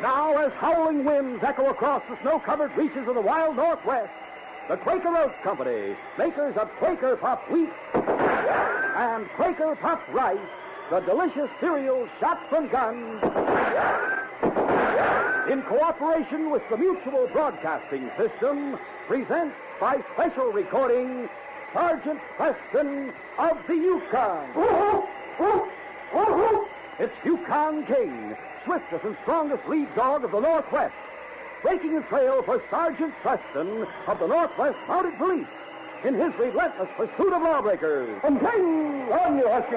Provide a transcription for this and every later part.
Now, as howling winds echo across the snow-covered reaches of the wild Northwest, the Quaker Oats Company, makers of Quaker Puff Wheat and Quaker Puff Rice, the delicious cereals shot from guns, in cooperation with the Mutual Broadcasting System, presents by special recording Sergeant Preston of the Yukon. It's Yukon King, swiftest and strongest lead dog of the Northwest, breaking a trail for Sergeant Preston of the Northwest Mounted Police in his relentless pursuit of lawbreakers. And King, on you, Husky!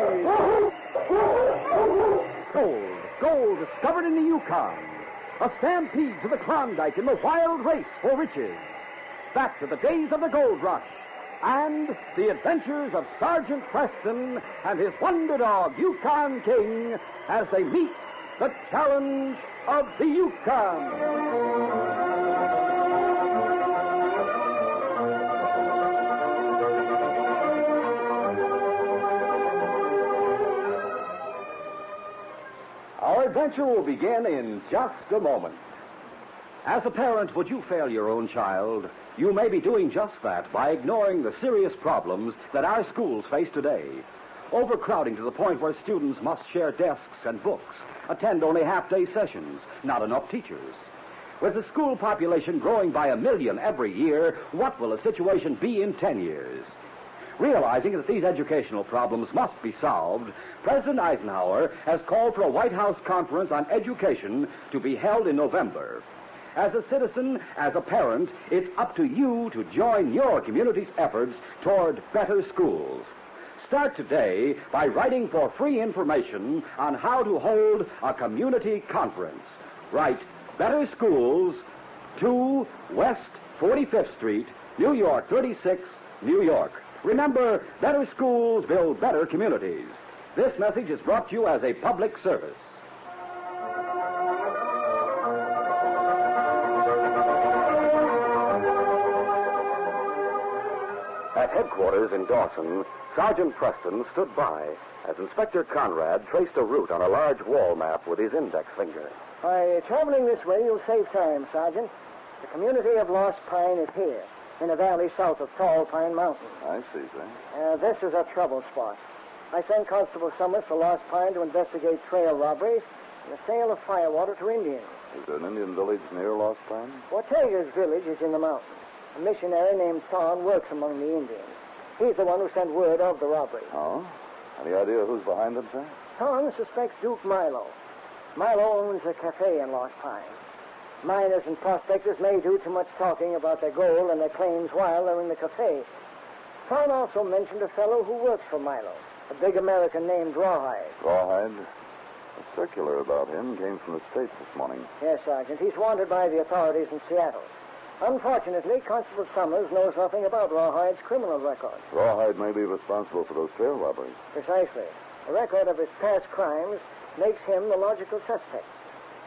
Gold discovered in the Yukon. A stampede to the Klondike in the wild race for riches. Back to the days of the gold rush. And the adventures of Sergeant Preston and his wonder dog, Yukon King, as they meet the challenge of the Yukon. Our adventure will begin in just a moment. As a parent, would you fail your own child? You may be doing just that by ignoring the serious problems that our schools face today. Overcrowding to the point where students must share desks and books, attend only half-day sessions, not enough teachers. With the school population growing by 1 million every year, what will the situation be in 10 years? Realizing that these educational problems must be solved, President Eisenhower has called for a White House conference on education to be held in November. As a citizen, as a parent, it's up to you to join your community's efforts toward better schools. Start today by writing for free information on how to hold a community conference. Write Better Schools, 2 West 45th Street, New York 36, New York. Remember, better schools build better communities. This message is brought to you as a public service. At headquarters in Dawson, Sergeant Preston stood by as Inspector Conrad traced a route on a large wall map with his index finger. By traveling this way, you'll save time, Sergeant. The community of Lost Pine is here, in a valley south of Tall Pine Mountain. I see, sir. This is a trouble spot. I sent Constable Summers to Lost Pine to investigate trail robberies and the sale of firewater to Indians. Is there an Indian village near Lost Pine? Ortega's village is in the mountains. A missionary named Thorne works among the Indians. He's the one who sent word of the robbery. Oh? Any idea who's behind them, sir? Thorne suspects Duke Milo. Milo owns a cafe in Lost Pine. Miners and prospectors may do too much talking about their gold and their claims while they're in the cafe. Thorne also mentioned a fellow who works for Milo, a big American named Rawhide. Rawhide? A circular about him came from the States this morning. Yes, Sergeant. He's wanted by the authorities in Seattle. Unfortunately, Constable Summers knows nothing about Rawhide's criminal record. Rawhide may be responsible for those trail robberies. Precisely. The record of his past crimes makes him the logical suspect.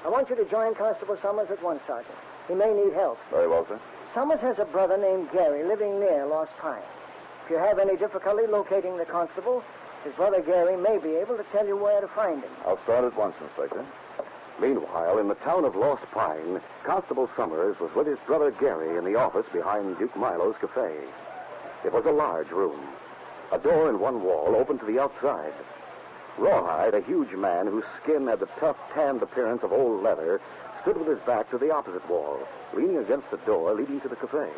I want you to join Constable Summers at once, Sergeant. He may need help. Very well, sir. Summers has a brother named Gary living near Lost Pine. If you have any difficulty locating the constable, his brother Gary may be able to tell you where to find him. I'll start at once, Inspector. Meanwhile, in the town of Lost Pine, Constable Summers was with his brother Gary in the office behind Duke Milo's cafe. It was a large room. A door in one wall opened to the outside. Rawhide, a huge man whose skin had the tough, tanned appearance of old leather, stood with his back to the opposite wall, leaning against the door leading to the cafe.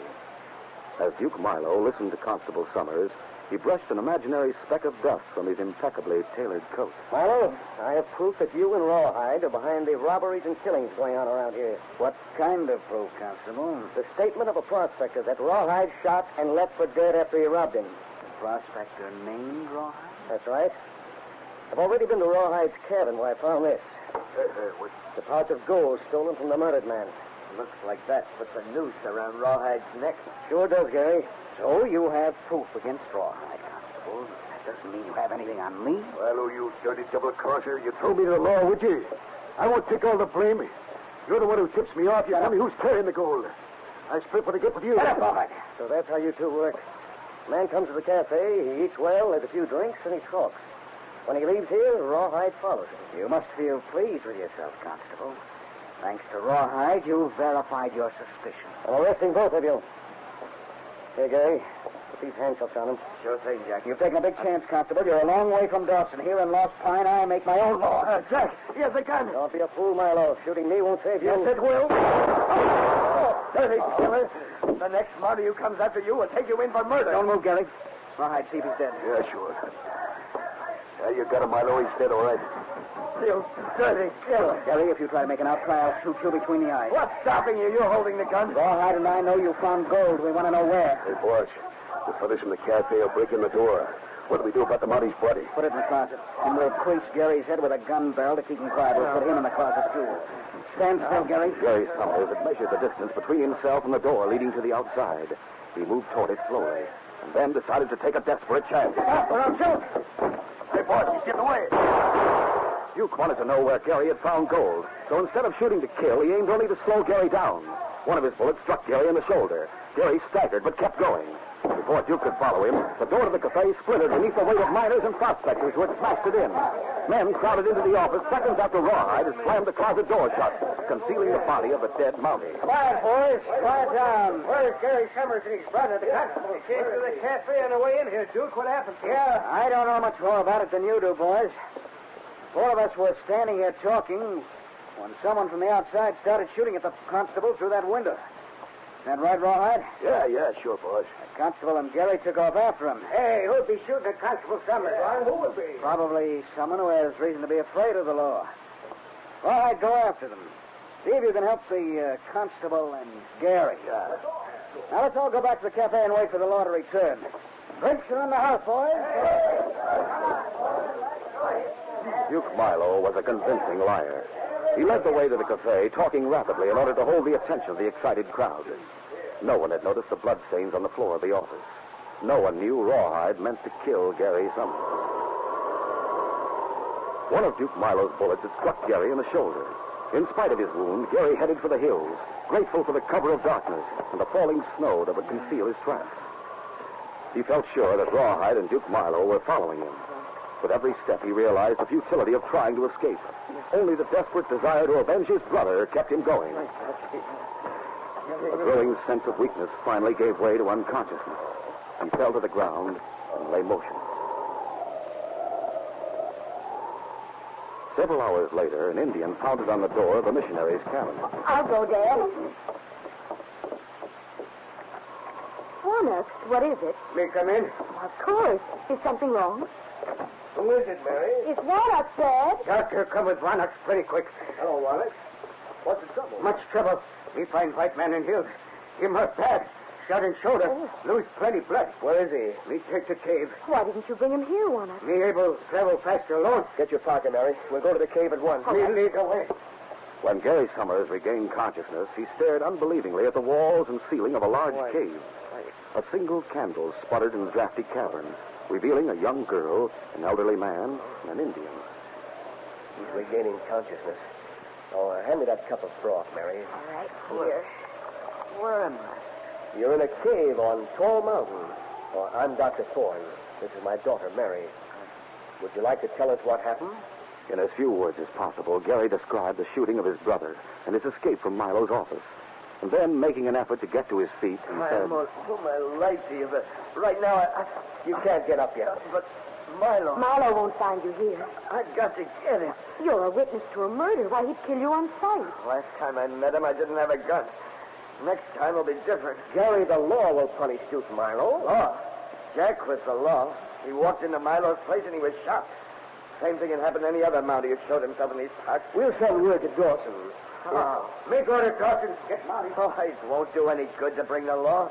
As Duke Milo listened to Constable Summers, he brushed an imaginary speck of dust from his impeccably tailored coat. Milo, I have proof that you and Rawhide are behind the robberies and killings going on around here. What kind of proof, Constable? The statement of a prospector that Rawhide shot and left for dead after he robbed him. A prospector named Rawhide? That's right. I've already been to Rawhide's cabin where I found this. The pouch of gold stolen from the murdered man. Looks like that puts a noose around Rawhide's neck. Sure does, Gary. So you have proof against Rawhide, Constable. That doesn't mean you have anything on me. Well, oh, you dirty double-crosser, you throw me to the law, would you? I won't take all the blame. You're the one who tips me off. You tell me who's carrying the gold. I split what I get with you. Shut up, Rawhide. So that's how you two work. Man comes to the cafe, he eats well, has a few drinks, and he talks. When he leaves here, Rawhide follows him. You must feel pleased with yourself, Constable. Thanks to Rawhide, you verified your suspicion. I'm arresting both of you. Here, Gary. Put these handcuffs on him. Sure thing, Jack. You've taken a big chance, Constable. You're a long way from Dawson. Here in Lost Pine, I make my own law. Jack, here's the gun. Don't be a fool, Milo. Shooting me won't save you. Yes, it will. Oh, dirty killer. The next Mountie who comes after you will take you in for murder. Don't move, Gary. Rawhide, see if he's dead. Yeah, sure. Yeah, you got him, Milo. He's dead, all right. You dirty killer. Gary, if you try to make an outcry, I'll shoot you between the eyes. What's stopping you? You're holding the gun. Rawhide and I know you found gold. We want to know where. Hey, boss. The fellas from the cafe will break in the door. What do we do about the Mountie's body? Put it in the closet. And we'll crease Gary's head with a gun barrel to keep him quiet. We'll put him in the closet, too. Stand still, Gary. Gary Summers had measured the distance between himself and the door leading to the outside. He moved toward it slowly, and then decided to take a desperate chance. Or I'll shoot. Hey, boss, he's getting away. Duke wanted to know where Gary had found gold, so instead of shooting to kill, he aimed only to slow Gary down. One of his bullets struck Gary in the shoulder. Gary staggered, but kept going. Before Duke could follow him, the door to the cafe splintered beneath the weight of miners and prospectors who had smashed it in. Men crowded into the office seconds after Rawhide had slammed the closet door shut, concealing the body of the dead Mountie. Quiet, boys. Quiet down. Where's Gary Summers and his brother, the constable? Came to the cafe on the way in here, Duke. What happened? Yeah, I don't know much more about it than you do, boys. Four of us were standing here talking when someone from the outside started shooting at the constable through that window. Is that right, Rawhide? Yeah, sure, boss. The constable and Gary took off after him. Hey, who'd be shooting at Constable Summers? Who would be? Probably someone who has reason to be afraid of the law. Rawhide, go after them. See if you can help the constable and Gary. Yeah. Now let's all go back to the cafe and wait for the law to return. Drinks are in the house, boys. Duke Milo was a convincing liar. He led the way to the cafe, talking rapidly in order to hold the attention of the excited crowd. No one had noticed the bloodstains on the floor of the office. No one knew Rawhide meant to kill Gary Summers. One of Duke Milo's bullets had struck Gary in the shoulder. In spite of his wound, Gary headed for the hills, grateful for the cover of darkness and the falling snow that would conceal his tracks. He felt sure that Rawhide and Duke Milo were following him. With every step, he realized the futility of trying to escape. Only the desperate desire to avenge his brother kept him going. A growing sense of weakness finally gave way to unconsciousness. He fell to the ground and lay motionless. Several hours later, an Indian pounded on the door of the missionary's cabin. I'll go, Dad. Warnock, what is it? Me come in? Of course. Is something wrong? Who is it, Mary? Is Warnock dead? Doctor, come with Ronux pretty quick. Hello, Wallace. What's the trouble? Much trouble. We find white man in hills. Him hurt bad. Shot in shoulder. Lose plenty blood. Where is he? Me take to cave. Why didn't you bring him here, Warnock? Me able travel faster alone. Get your parka, Mary. We'll go to the cave at once. Me lead away. When Gary Summers regained consciousness, he stared unbelievingly at the walls and ceiling of a large cave. A single candle sputtered in the drafty cavern, revealing a young girl, an elderly man, and an Indian. He's regaining consciousness. Oh, hand me that cup of broth, Mary. All right, here. Where am I? You're in a cave on Tall Mountain. Oh, I'm Dr. Thorne. This is my daughter, Mary. Would you like to tell us what happened? In as few words as possible, Gary described the shooting of his brother and his escape from Milo's office. And then, making an effort to get to his feet, he said... I'm going to put my light to you, but right now, you can't get up yet. But Milo... Milo won't find you here. I got to get him. You're a witness to a murder. Why, he'd kill you on sight. Last time I met him, I didn't have a gun. Next time will be different. Gary, the law will punish Duke Milo. Law? Jack was the law. He walked into Milo's place and he was shot. Same thing had happened to any other Mountie who showed himself in these parts. We'll send word to Dawson. Oh. Me go to Dawson. Get Mountie. Oh, it won't do any good to bring the law.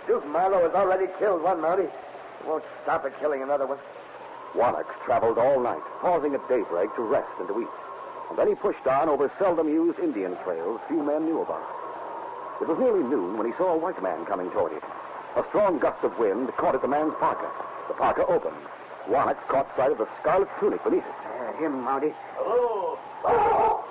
Duke Milo has already killed one Mountie. He won't stop at killing another one. Wannix traveled all night, pausing at daybreak to rest and to eat. And then he pushed on over seldom-used Indian trails few men knew about. It was nearly noon when he saw a white man coming toward him. A strong gust of wind caught at the man's parka. The parka opened. Wannix caught sight of the scarlet tunic beneath it. Him, Mountie. Hello.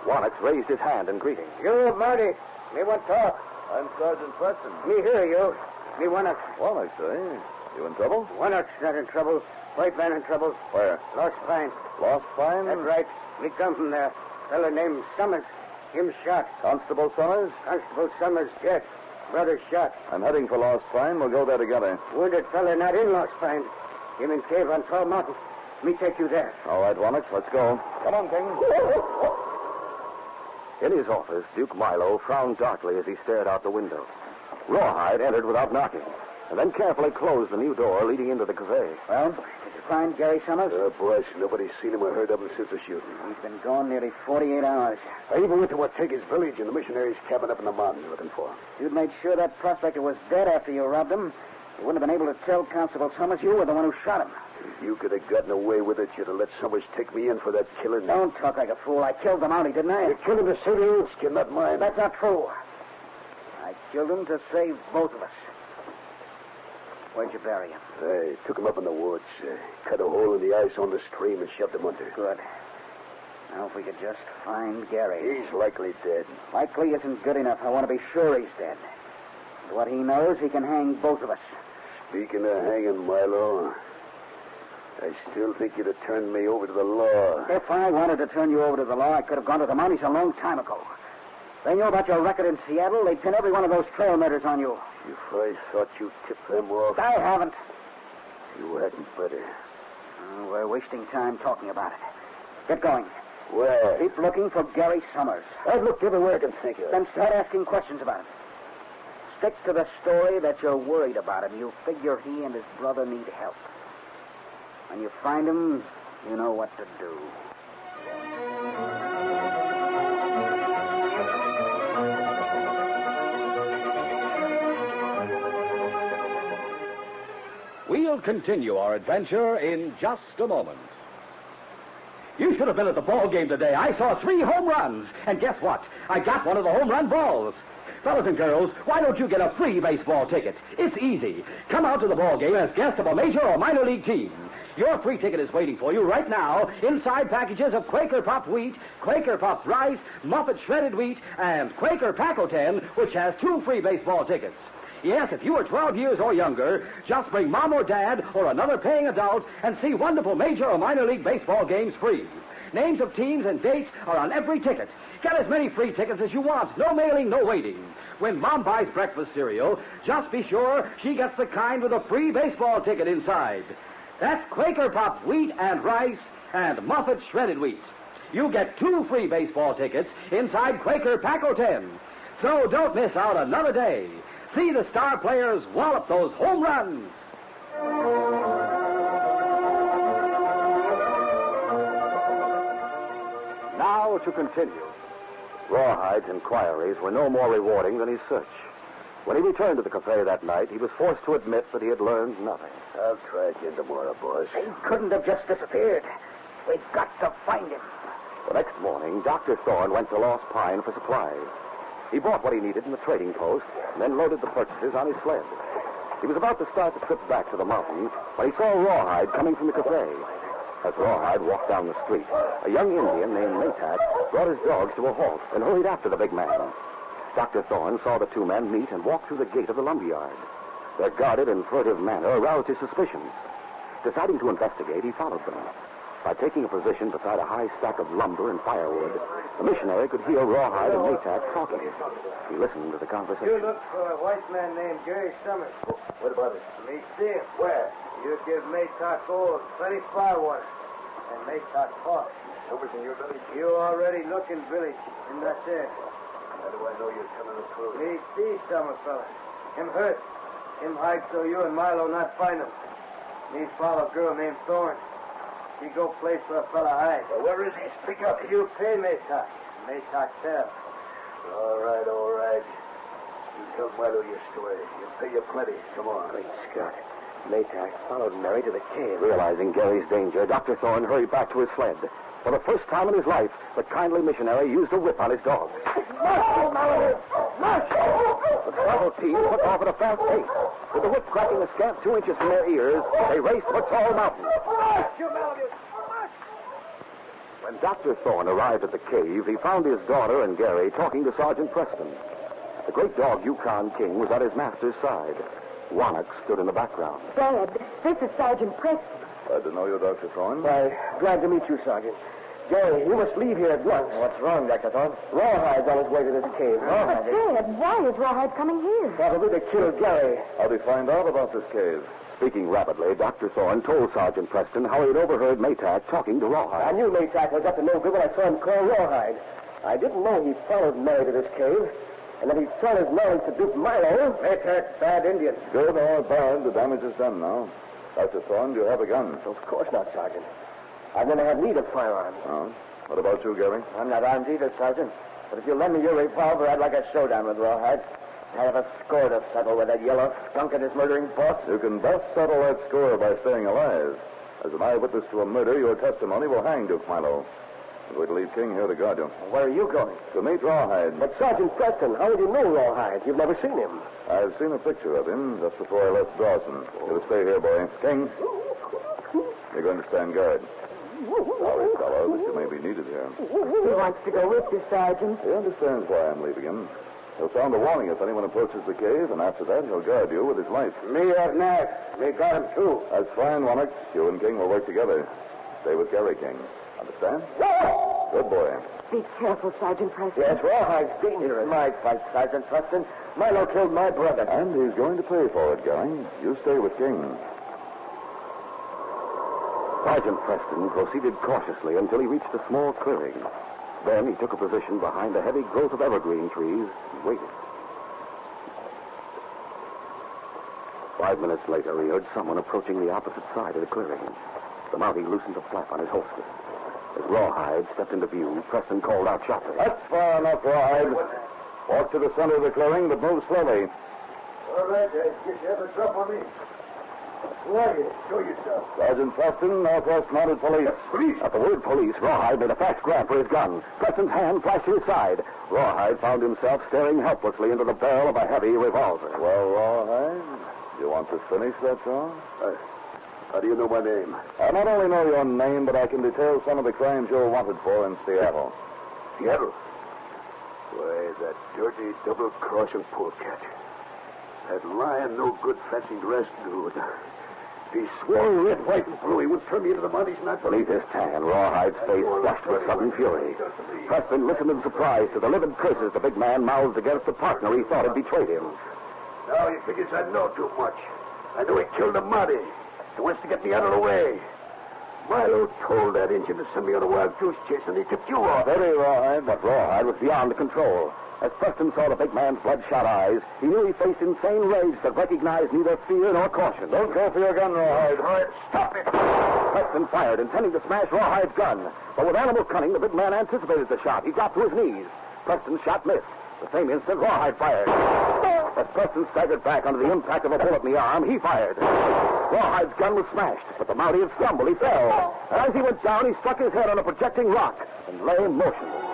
Wannix raised his hand in greeting. You, Mountie. Me want talk. I'm Sergeant Preston. Me hear you. Me Wannix. Wannix, eh? You in trouble? Wannix not in trouble. White man in trouble. Where? Lost Pine. Lost Pine? That's right. Me come from there. Fella named Summers. Him shot. Constable Summers? Constable Summers dead. Brother shot. I'm heading for Lost Pine. We'll go there together. Wounded fella not in Lost Pine. Him in cave on Tall Mountain. Me take you there. All right, Wannix, let's go. Come on, King. In his office, Duke Milo frowned darkly as he stared out the window. Rawhide entered without knocking, and then carefully closed the new door leading into the cafe. Well, did you find Gary Summers? Boss, nobody's seen him or heard of him since the shooting. He's been gone nearly 48 hours. I even went to Watega's village and the missionary's cabin up in the mountains looking for him. You'd made sure that prospector was dead after you robbed him. You wouldn't have been able to tell Constable Summers you were the one who shot him. If you could have gotten away with it, you'd have let Summers take me in for that killing. Don't talk like a fool. I killed the Mountie, didn't I? You killed him to save your own skin, not mine. That's not true. I killed him to save both of us. Where'd you bury him? I took him up in the woods, cut a hole in the ice on the stream and shoved him under. Good. Now, if we could just find Gary. He's likely dead. Likely isn't good enough. I want to be sure he's dead. With what he knows, he can hang both of us. Speaking of hanging, Milo, I still think you'd have turned me over to the law. If I wanted to turn you over to the law, I could have gone to the Mounties a long time ago. They knew about your record in Seattle. They'd pin every one of those trail murders on you. If I thought you tipped them off... I haven't. You hadn't better. We're wasting time talking about it. Get going. Where? Keep looking for Gary Summers. I've looked everywhere I can think of. Then start asking questions about him. Stick to the story that you're worried about him. You figure he and his brother need help. When you find him, you know what to do. We'll continue our adventure in just a moment. You should have been at the ball game today. I saw 3 home runs. And guess what? I got one of the home run balls. Fellas and girls, why don't you get a free baseball ticket? It's easy. Come out to the ball game as guest of a major or minor league team. Your free ticket is waiting for you right now inside packages of Quaker Puffed Wheat, Quaker Puffed Rice, Muffet Shredded Wheat, and Quaker Pack-O-10, which has 2 free baseball tickets. Yes, if you are 12 years or younger, just bring Mom or Dad or another paying adult and see wonderful major or minor league baseball games free. Names of teams and dates are on every ticket. Get as many free tickets as you want. No mailing, no waiting. When Mom buys breakfast cereal, just be sure she gets the kind with a free baseball ticket inside. That's Quaker Puffed Wheat and Rice and Muffet Shredded Wheat. You get 2 free baseball tickets inside Quaker Pack-O-10. So don't miss out another day. See the star players wallop those home runs. Now to continue. Rawhide's inquiries were no more rewarding than his search. When he returned to the cafe that night, he was forced to admit that he had learned nothing. I'll try again tomorrow, boss. He couldn't have just disappeared. We've got to find him. The next morning, Dr. Thorne went to Lost Pine for supplies. He bought what he needed in the trading post and then loaded the purchases on his sled. He was about to start the trip back to the mountain when he saw Rawhide coming from the cafe. As Rawhide walked down the street, a young Indian named Maytack brought his dogs to a halt and hurried after the big man. Dr. Thorne saw the 2 men meet and walk through the gate of the lumberyard. Their guarded and furtive manner aroused his suspicions. Deciding to investigate, he followed them. By taking a position beside a high stack of lumber and firewood, the missionary could hear Rawhide and Maytack talking. He listened to the conversation. You look for a white man named Gary Summers. What about it? Me see him. Where? You give Maytack gold, plenty firewood, and Maytack talk. Summers in your village? You already look in village, in that there. How do I know you're telling the truth? Me see Summers, fella. Him hurt. Him hide so you and Milo not find him. Me follow a girl named Thorne. He go place where a fella hide. Well, where is he? Speak up. You pay Maytack. Maytack tell. All right, all right. You tell Milo your story. He'll pay you plenty. Come on. Great Scott. Maytack followed Mary to the cave. Realizing Gary's danger, Dr. Thorne hurried back to his sled. For the first time in his life, the kindly missionary used a whip on his dog. The startled team took off at a fast pace. With the whip cracking a scant 2 inches from their ears, they raced for Tall Mountain. When Dr. Thorne arrived at the cave, he found his daughter and Gary talking to Sergeant Preston. The great dog, Yukon King, was at his master's side. Wannix stood in the background. Dad, this is Sergeant Preston. Glad to know you, Dr. Thorne. Why, glad to meet you, Sergeant. Jerry, you must leave here at once. What's wrong, Dr. Thorne? Rawhide's on his way to this cave. But, Dad, why is Rawhide coming here? Probably to kill Gary. How'd he find out about this cave? Speaking rapidly, Dr. Thorne told Sergeant Preston how he'd overheard Maytack talking to I Rawhide. knew Maytack was up to no good when I saw him call Rawhide. I didn't know he followed Mary to this cave, and that he'd sold his knowledge to Duke Milo. Maytack's bad Indian. Good or bad, the damage is done now. Dr. Thorne, do you have a gun? Of course not, Sergeant. I've never had need of firearms. Oh? What about you, Gary? I'm not armed either, Sergeant. But if you'll lend me your revolver, I'd like a showdown with Rawhide. I have a score to settle with that yellow skunk and his murdering boss. You can best settle that score by staying alive. As an eyewitness to a murder, your testimony will hang Duke Milo. I'm going to leave King here to guard you. Where are you going? To meet Rawhide. But Sergeant Preston, how would you know Rawhide? You've never seen him. I've seen a picture of him just before I left Dawson. You'll stay here, boy. King, you're going to stand guard. Sorry, fellow, but you may be needed here. He wants to go with you, Sergeant. He understands why I'm leaving him. He'll sound a warning if anyone approaches the cave, and after that, he'll guard you with his life. Me have not. We got him, too. That's fine, Wannock. You and King will work together. Stay with Gary King. Understand? Good boy. Be careful, Sergeant Preston. Yes, Rawhide's dangerous. My fight, Sergeant Preston. Milo killed my brother. And he's going to pay for it, Gary. You stay with King. Sergeant Preston proceeded cautiously until he reached a small clearing. Then he took a position behind a heavy growth of evergreen trees and waited. 5 minutes later, he heard someone approaching the opposite side of the clearing. The Mountie loosened the flap on his holster. As Rawhide stepped into view, Preston called out sharply. That's far enough, Rawhide. Walk to the center of the clearing, but move slowly. All right, guys. Get you have a drop on me. Who are you? Show yourself. Sergeant Preston, Northwest Mounted Police. Police? At the word police, Rawhide made a fast grab for his gun. Preston's hand flashed to his side. Rawhide found himself staring helplessly into the barrel of a heavy revolver. Well, Rawhide, you want to finish that job? How do you know my name? I not only know your name, but I can detail some of the crimes you're wanted for in Seattle. Seattle? Why, that dirty, double-crossing polecat. That lying, no-good, fancy-dressed dude. If he swore red, white, and blue, he would turn me into the Mounties, not beneath his tan. Rawhide's face flushed with sudden fury. Preston listened in surprise to the livid curses the big man mouthed against the partner he thought had betrayed him. Now he figures I know too much. I know he killed a Mountie. He wants to get me out of the way. Milo told that Injun to send me on a wild goose chase, and he tipped you off. Steady, Rawhide. But Rawhide was beyond control. As Preston saw the big man's bloodshot eyes, he knew he faced insane rage that recognized neither fear nor caution. Don't go for your gun, Rawhide. All right, stop it. Preston fired, intending to smash Rawhide's gun. But with animal cunning, the big man anticipated the shot. He dropped to his knees. Preston's shot missed. The same instant, Rawhide fired. As Preston staggered back under the impact of a bullet in the arm, he fired. Rawhide's gun was smashed, but the Mountie had stumbled. He fell. And as he went down, he struck his head on a projecting rock and lay motionless.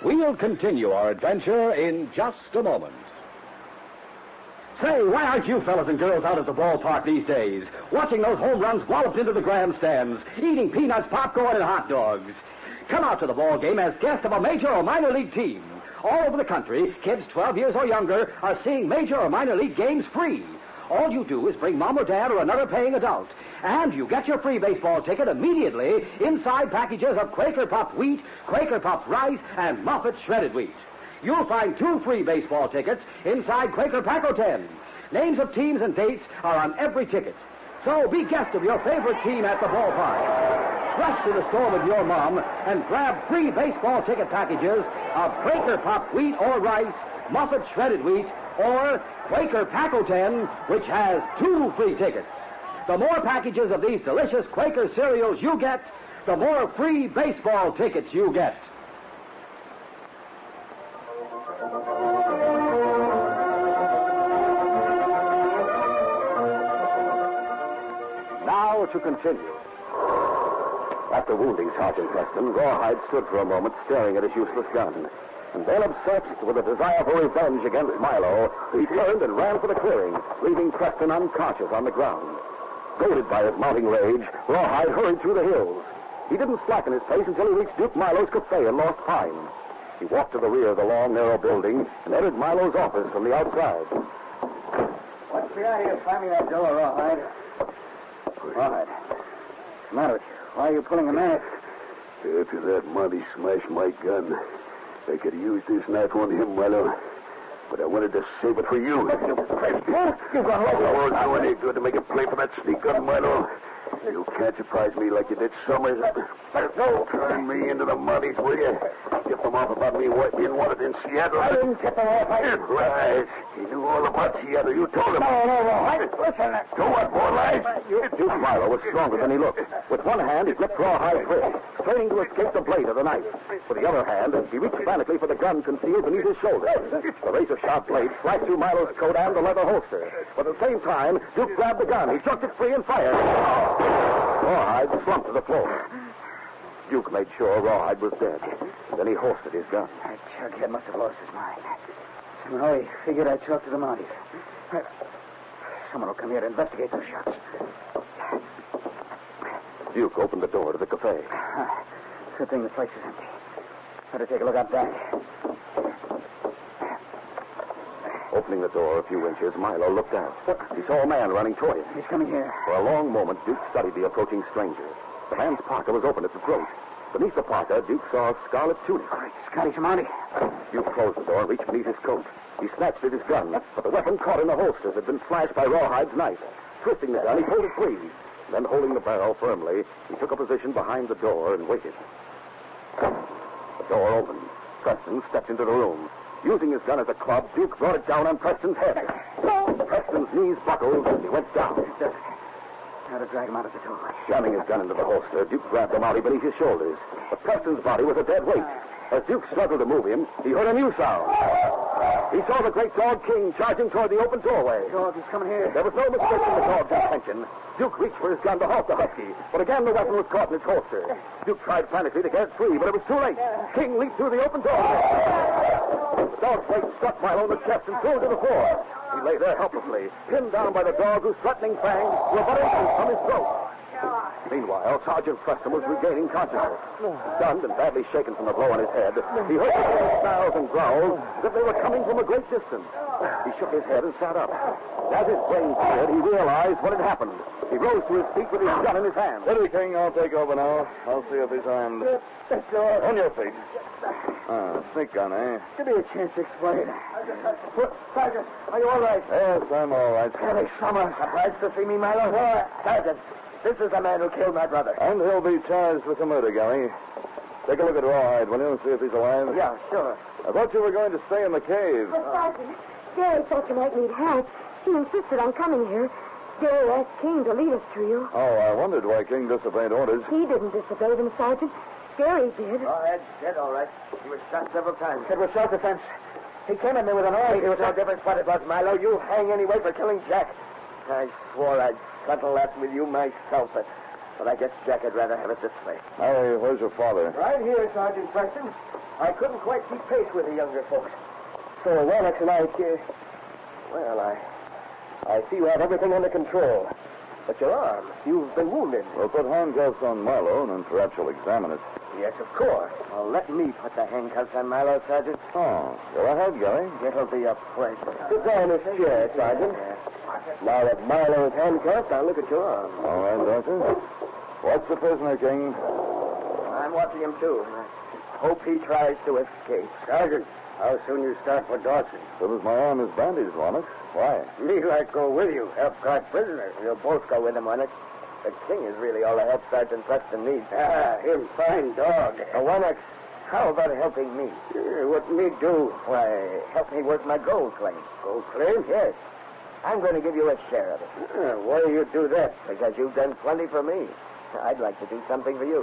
We'll continue our adventure in just a moment. Say, why aren't you fellas and girls out at the ballpark these days, watching those home runs walloped into the grandstands, eating peanuts, popcorn, and hot dogs? Come out to the ball game as guest of a major or minor league team. All over the country, kids 12 years or younger are seeing major or minor league games free. All you do is bring mom or dad or another paying adult, and you get your free baseball ticket immediately inside packages of Quaker Puffed wheat, Quaker Puffed rice, and Muffet shredded wheat. You'll find 2 free baseball tickets inside Quaker Paco 10. Names of teams and dates are on every ticket. So be guest of your favorite team at the ballpark. Rush to the store with your mom and grab free baseball ticket packages of Quaker Puffed wheat or rice, Muffet shredded wheat, or Quaker Paco 10, which has 2 free tickets. The more packages of these delicious Quaker cereals you get, the more free baseball tickets you get. Now to continue. After wounding Sergeant Preston, Rawhide stood for a moment staring at his useless gun. And then, obsessed with a desire for revenge against Milo, he turned and ran for the clearing, leaving Preston unconscious on the ground. Goaded by his mounting rage, Rawhide hurried through the hills. He didn't slacken his pace until he reached Duke Milo's cafe in Lost Pine. He walked to the rear of the long, narrow building and entered Milo's office from the outside. be out here. Find me that door, Rawhide. Rawhide. What's the matter with you? Why are you pulling a knife? After that Monty smashed my gun, I could have used this knife on him, Milo. But I wanted to save it for you. You Preston. You've gone over. I won't do any good to make a play for that sneak gun, Milo. You can't surprise me like you did Summers. Don't turn me into the Monties, will you? Tip them off about me being wanted in Seattle. I didn't tip them off. Lies. He knew all about Seattle. You told him. No. Listen. So what, more lies? Duke Milo was stronger than he looked. With one hand, he gripped Rawhide's wrist, straining to escape the blade of the knife. With the other hand, he reached frantically for the gun concealed beneath his shoulder. The razor-sharp blade sliced through Milo's coat and the leather holster. But at the same time, Duke grabbed the gun. He jerked it free and fired. Rawhide slumped to the floor. Duke made sure Rawhide was dead. Then he holstered his gun. That jughead must have lost his mind. Somehow he figured I'd talk to the Mounties. Someone will come here to investigate those shots. Duke opened the door to the cafe. Good thing the place is empty. Better take a look out back. Opening the door a few inches, Milo looked out. He saw a man running toward him. He's coming here. For a long moment, Duke studied the approaching stranger. The man's parka was open at the throat. Beneath the parka, Duke saw a scarlet tunic. Great Scotty, Mountie. Duke closed the door and reached beneath his coat. He snatched at his gun, but the weapon caught in the holster that had been slashed by Rawhide's knife. Twisting the gun, he pulled it free. Then, holding the barrel firmly, he took a position behind the door and waited. The door opened. Preston stepped into the room. Using his gun as a club, Duke brought it down on Preston's head. Preston's knees buckled and he went down. Now to drag him out of the door. Jamming his gun into the holster, Duke grabbed the Mountie beneath his shoulders. But Preston's body was a dead weight. As Duke struggled to move him, he heard a new sound. He saw the great dog King charging toward the open doorway. Dog, he's coming here. There was no mistaking the dog's intention. Duke reached for his gun to halt the husky, but again the weapon was caught in its holster. Duke tried frantically to get it free, but it was too late. King leaped through the open doorway. The dog's weight struck Milo in the chest and threw him to the floor. He lay there helplessly, pinned down by the dog whose threatening fangs were but inches from his throat. Meanwhile, Sergeant Preston was regaining consciousness. Stunned and badly shaken from the blow on his head, he heard the King's snarls and growls as if they were coming from a great distance. He shook his head and sat up. As his brain cleared, he realized what had happened. He rose to his feet with his gun in his hand. Steady, King. I'll take over now. I'll see if he's armed. On your feet. Sneak gun, eh? Give me a chance to explain. Sergeant, are you all right? Yes, I'm all right. Harry Summers. Surprised to see me, Milo? Sergeant, this is the man who killed my brother. And he'll be charged with the murder, Gary. Take a look at Rawhide, will you, and see if he's alive? Yeah, sure. I thought you were going to stay in the cave. But, Sergeant, Gary thought you might need help. He insisted on coming here. Gary asked King to lead us to you. Oh, I wondered why King disobeyed orders. He didn't disobey them, Sergeant. Gary did. Rawhide's dead, all right. He was shot several times. It was self-defense. He came at me with an oil. It was no difference what it was, Milo. You hang anyway for killing Jack. I swore I'd settle that with you myself, but I guess Jack would rather have it this way. Harry, where's your father? Right here, Sergeant Preston. I couldn't quite keep pace with the younger folks. So, Warnock tonight, well, I see you have everything under control. But your arm, you've been wounded. We'll put handcuffs on Milo, and then perhaps you'll examine it. Yes, of course. Well, let me put the handcuffs on Milo, Sergeant. Oh, go ahead, Gary. It'll be a pleasure. Sit down in this chair, Sergeant. Now that Milo is handcuffed, I'll look at your arm. All right, Doctor. What's the prisoner, King? I'm watching him, too. I hope he tries to escape. Sergeant, how soon you start for Dawson? As soon as my arm is bandaged, Warnock. Why? Me like go with you. Help guard prisoners. You'll both go with him on it. The King is really all the help Sergeant Preston needs. Him fine dog. Warnock, how about helping me? What me do? Why, help me work my gold claim. Gold claim? Yes. I'm going to give you a share of it. Why do you do that? Because you've done plenty for me. I'd like to do something for you.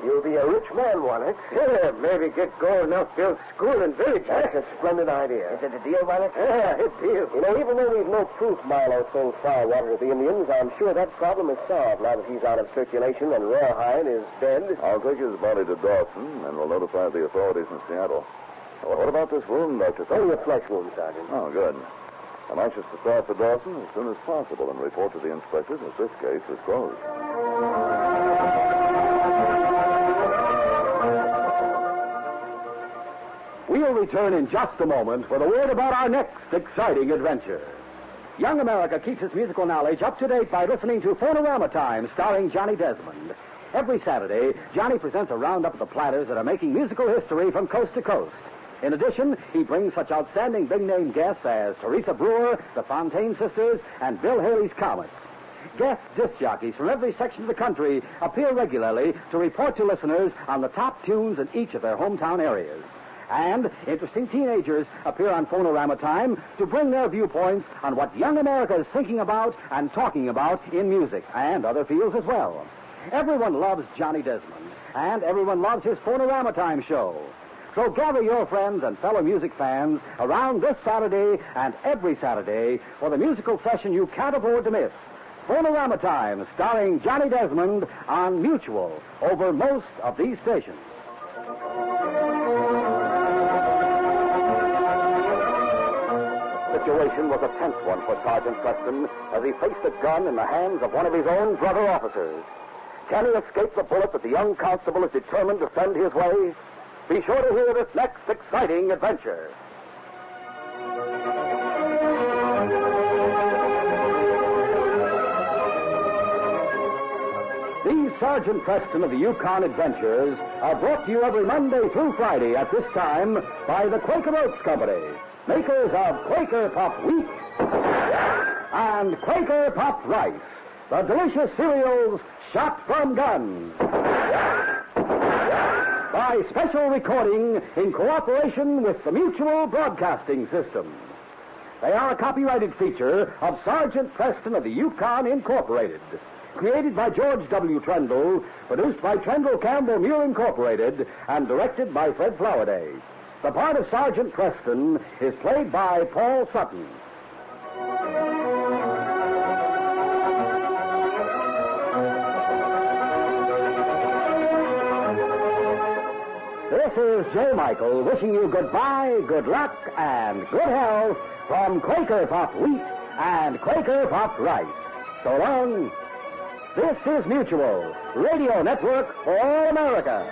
You'll be a rich man, Warnock. Yeah, maybe get gold enough to build school and village. That's a splendid idea. Is it a deal, Warnock? Yeah, it's a deal. You know, even though we've no proof Milo sold firewater to the Indians, I'm sure that problem is solved now that he's out of circulation and Rawhide is dead. I'll take his body to Dawson, and we'll notify the authorities in Seattle. Well, what about this wound, Dr. Only a flesh wound, Sergeant. Oh, good. I'm anxious to start for Dawson as soon as possible and report to the inspector that this case is closed. We'll return in just a moment for the word about our next exciting adventure. Young America keeps its musical knowledge up to date by listening to Phonorama Time, starring Johnny Desmond. Every Saturday, Johnny presents a roundup of the platters that are making musical history from coast to coast. In addition, he brings such outstanding big-name guests as Teresa Brewer, the Fontaine Sisters, and Bill Haley's Comet. Guest disc jockeys from every section of the country appear regularly to report to listeners on the top tunes in each of their hometown areas. And interesting teenagers appear on Phonorama Time to bring their viewpoints on what young America is thinking about and talking about in music and other fields as well. Everyone loves Johnny Desmond, and everyone loves his Phonorama Time show. So gather your friends and fellow music fans around this Saturday and every Saturday for the musical session you can't afford to miss. Phonorama Time, starring Johnny Desmond on Mutual over most of these stations. The situation was a tense one for Sergeant Preston as he faced a gun in the hands of one of his own brother officers. Can he escape the bullet that the young constable is determined to send his way? Be sure to hear this next exciting adventure. These Sergeant Preston of the Yukon Adventures are brought to you every Monday through Friday at this time by the Quaker Oats Company, makers of Quaker Puffed Wheat and Quaker Puffed Rice, the delicious cereals shot from guns. By special recording in cooperation with the Mutual Broadcasting System. They are a copyrighted feature of Sergeant Preston of the Yukon Incorporated. Created by George W. Trendle, produced by Trendle Campbell Muir Incorporated, and directed by Fred Flowerday. The part of Sergeant Preston is played by Paul Sutton. This is Joe Michael wishing you goodbye, good luck, and good health from Quaker Puffed Wheat and Quaker Puffed Rice. So long. This is Mutual, Radio Network for All America.